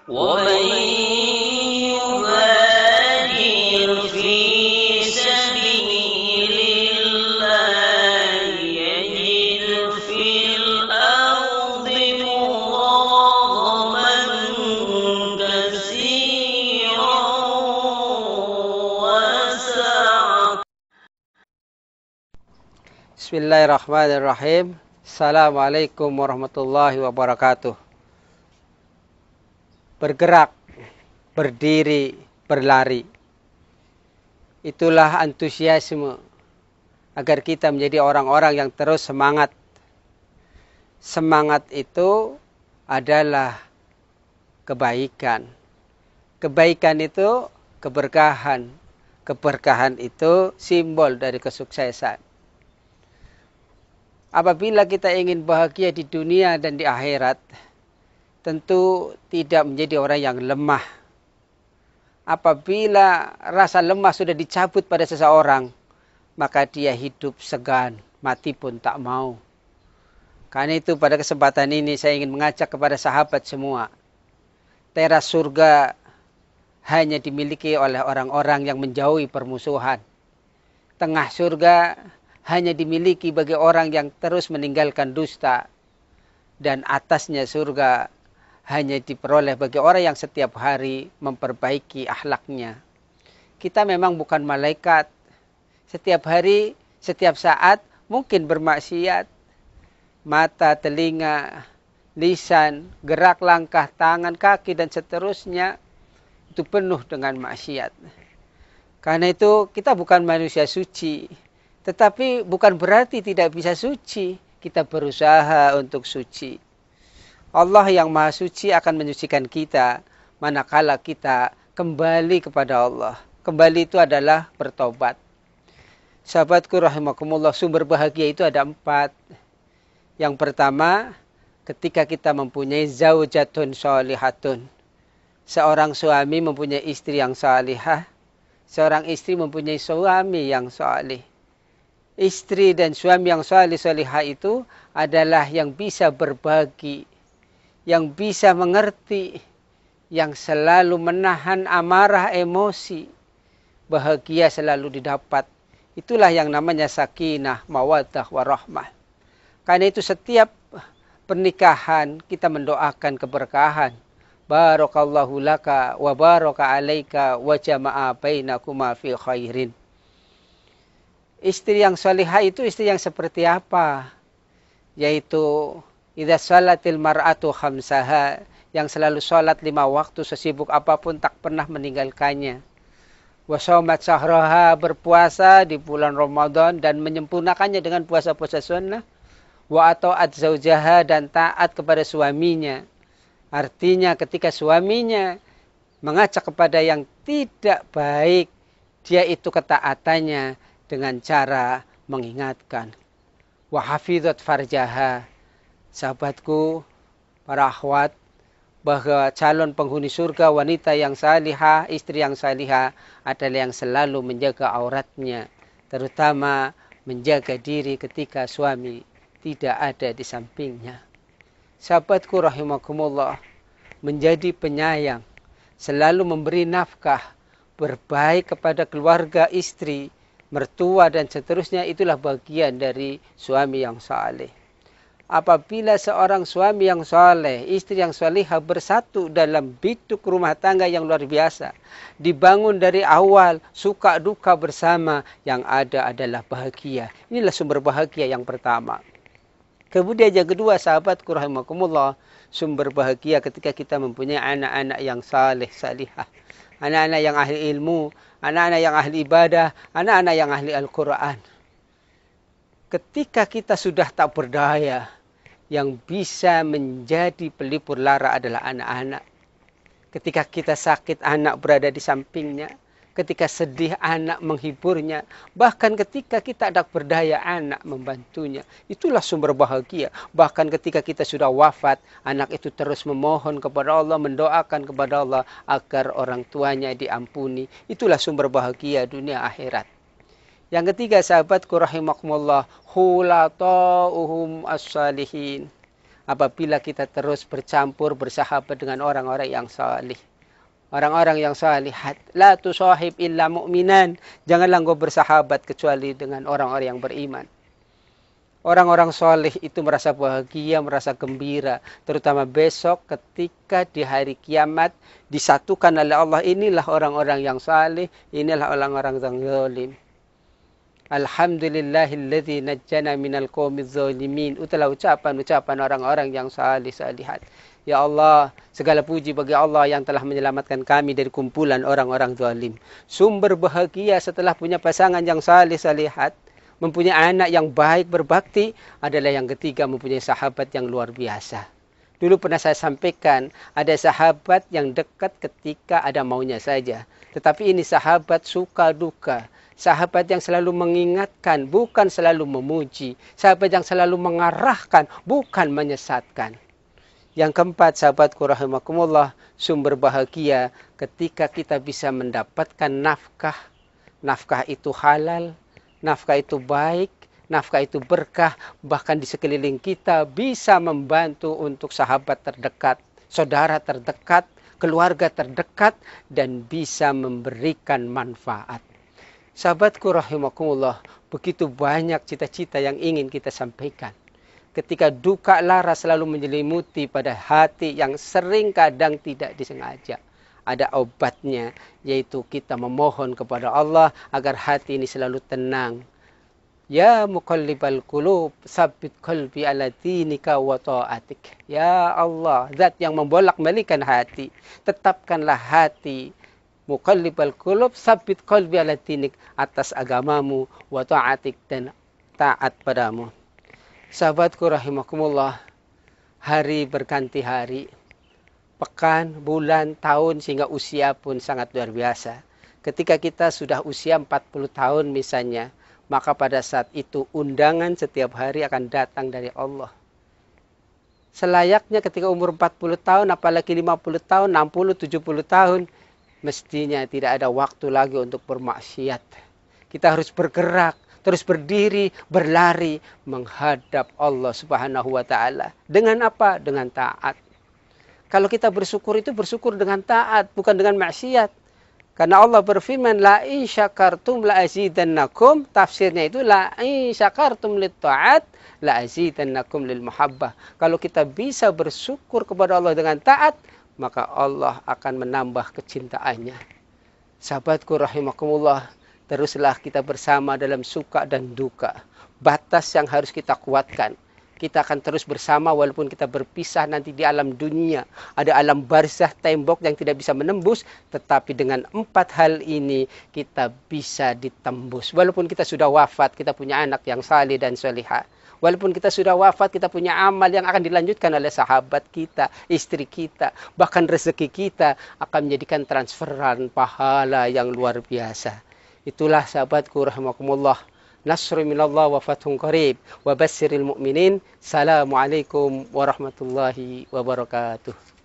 ومن يهاجر في سبيل الله يجد في الأرض مراغما كثيرا وسعة. Bismillahirrahmanirrahim. Assalamualaikum warahmatullahi wabarakatuh. Bergerak, berdiri, berlari. Itulah antusiasme agar kita menjadi orang-orang yang terus semangat. Semangat itu adalah kebaikan. Kebaikan itu keberkahan. Keberkahan itu simbol dari kesuksesan. Apabila kita ingin bahagia di dunia dan di akhirat, tentu tidak menjadi orang yang lemah. Apabila rasa lemah sudah dicabut pada seseorang, maka dia hidup segan, mati pun tak mau. Karena itu pada kesempatan ini saya ingin mengajak kepada sahabat semua. Teras surga hanya dimiliki oleh orang-orang yang menjauhi permusuhan. Tengah surga hanya dimiliki bagi orang yang terus meninggalkan dusta. Dan atasnya surga hanya diperoleh bagi orang yang setiap hari memperbaiki akhlaknya. Kita memang bukan malaikat. Setiap hari, setiap saat mungkin bermaksiat. Mata, telinga, lisan, gerak langkah, tangan, kaki, dan seterusnya itu penuh dengan maksiat. Karena itu kita bukan manusia suci. Tetapi bukan berarti tidak bisa suci. Kita berusaha untuk suci. Allah yang Maha Suci akan menyucikan kita manakala kita kembali kepada Allah. Kembali itu adalah bertobat. Sahabatku rahimakumullah, sumber bahagia itu ada 4. Yang pertama, ketika kita mempunyai zaujatun sholihatun. Seorang suami mempunyai istri yang salihah. Seorang istri mempunyai suami yang salih. Istri dan suami yang salihah itu adalah yang bisa berbagi, yang bisa mengerti, yang selalu menahan amarah emosi. Bahagia selalu didapat. Itulah yang namanya sakinah, mawaddah, warahmah. Karena itu setiap pernikahan kita mendoakan keberkahan. Barakallahu laka wa baraka alaika wa jama'a bainakuma fi khairin. Istri yang salihah itu istri yang seperti apa? Yaitu idza salatil mar'atu khamsaha, yang selalu salat 5 waktu sesibuk apapun tak pernah meninggalkannya. Wa shaumat syahraha, berpuasa di bulan Ramadan dan menyempurnakannya dengan puasa-puasa sunnah. Wa ata'at zaujaha, dan taat kepada suaminya. Artinya ketika suaminya mengajak kepada yang tidak baik, dia itu ketaatannya dengan cara mengingatkan. Wa hafizat farjaha. Sahabatku, para akhwat, bahwa calon penghuni surga wanita yang salihah, istri yang salihah adalah yang selalu menjaga auratnya, terutama menjaga diri ketika suami tidak ada di sampingnya. Sahabatku rahimakumullah, menjadi penyayang, selalu memberi nafkah, berbaik kepada keluarga, istri, mertua, dan seterusnya, itulah bagian dari suami yang saleh. Apabila seorang suami yang saleh, istri yang salihah bersatu dalam biduk rumah tangga yang luar biasa, dibangun dari awal, suka duka bersama, yang ada adalah bahagia. Inilah sumber bahagia yang pertama. Kemudian yang kedua, sahabatku rahimakumullah, sumber bahagia ketika kita mempunyai anak-anak yang saleh, salihah. Anak-anak yang ahli ilmu, anak-anak yang ahli ibadah, anak-anak yang ahli Al-Quran. Ketika kita sudah tak berdaya, yang bisa menjadi pelipur lara adalah anak-anak. Ketika kita sakit, anak berada di sampingnya. Ketika sedih, anak menghiburnya. Bahkan ketika kita tak berdaya, anak membantunya. Itulah sumber bahagia. Bahkan ketika kita sudah wafat, anak itu terus memohon kepada Allah, mendoakan kepada Allah agar orang tuanya diampuni. Itulah sumber bahagia dunia akhirat. Yang ketiga, sahabatku rahimakumullah, hulata'uhum as-salihin, apabila kita terus bercampur, bersahabat dengan orang-orang yang salih. Orang-orang yang salihat. La tusahib illa mu'minan. Janganlah engkau bersahabat kecuali dengan orang-orang yang beriman. Orang-orang soleh itu merasa bahagia, merasa gembira. Terutama besok ketika di hari kiamat disatukan oleh Allah. Inilah orang-orang yang saleh, inilah orang-orang yang zalim. Alhamdulillahilladzi najjana minal qaumiz zalimin. Itulah ucapan-ucapan orang-orang yang saleh salihat. Ya Allah, segala puji bagi Allah yang telah menyelamatkan kami dari kumpulan orang-orang zalim. Sumber bahagia setelah punya pasangan yang saleh salihat, mempunyai anak yang baik berbakti, adalah yang ketiga mempunyai sahabat yang luar biasa. Dulu pernah saya sampaikan, ada sahabat yang dekat ketika ada maunya saja. Tetapi ini sahabat suka duka. Sahabat yang selalu mengingatkan, bukan selalu memuji. Sahabat yang selalu mengarahkan, bukan menyesatkan. Yang keempat, sahabatku rahimakumullah, sumber bahagia ketika kita bisa mendapatkan nafkah. Nafkah itu halal, nafkah itu baik, nafkah itu berkah, bahkan di sekeliling kita bisa membantu untuk sahabat terdekat, saudara terdekat, keluarga terdekat, dan bisa memberikan manfaat. Sahabatku rahimakumullah, begitu banyak cita-cita yang ingin kita sampaikan. Ketika duka lara selalu menyelimuti pada hati yang sering kadang tidak disengaja. Ada obatnya, yaitu kita memohon kepada Allah agar hati ini selalu tenang. Ya muqallibal qulub, tsabbit qalbi ala dinika wa ta'atik. Ya Allah, zat yang membolak-balikan hati, tetapkanlah hati muqallibal qulub, tsabbit qalbi ala dinik, atas agamamu wa ta'atik, dan taat padamu. Sahabatku rahimakumullah, hari berganti hari, pekan, bulan, tahun, sehingga usia pun sangat luar biasa. Ketika kita sudah usia 40 tahun misalnya, maka pada saat itu undangan setiap hari akan datang dari Allah. Selayaknya ketika umur 40 tahun, apalagi 50 tahun, 60, 70 tahun, mestinya tidak ada waktu lagi untuk bermaksiat. Kita harus bergerak, terus berdiri, berlari menghadap Allah Subhanahu wa taala. Dengan apa? Dengan taat. Kalau kita bersyukur itu bersyukur dengan taat, bukan dengan maksiat. Karena Allah berfirman, la in syakartum la azidannakum. Tafsirnya itu la in syakartum lit taat la azidannakum lil muhabbah. Kalau kita bisa bersyukur kepada Allah dengan taat, maka Allah akan menambah kecintaannya. Sahabatku rahimakumullah, teruslah kita bersama dalam suka dan duka. Batas yang harus kita kuatkan. Kita akan terus bersama walaupun kita berpisah nanti di alam dunia. Ada alam barzah, tembok yang tidak bisa menembus. Tetapi dengan 4 hal ini kita bisa ditembus. Walaupun kita sudah wafat, kita punya anak yang saleh dan salihah. Walaupun kita sudah wafat, kita punya amal yang akan dilanjutkan oleh sahabat kita, istri kita. Bahkan rezeki kita akan menjadikan transferan pahala yang luar biasa. Itulah sahabatku rahimakumullah. Nasru minallah wa fathun qarib wa basyiril mu'minin. Assalamualaikum warahmatullahi wabarakatuh.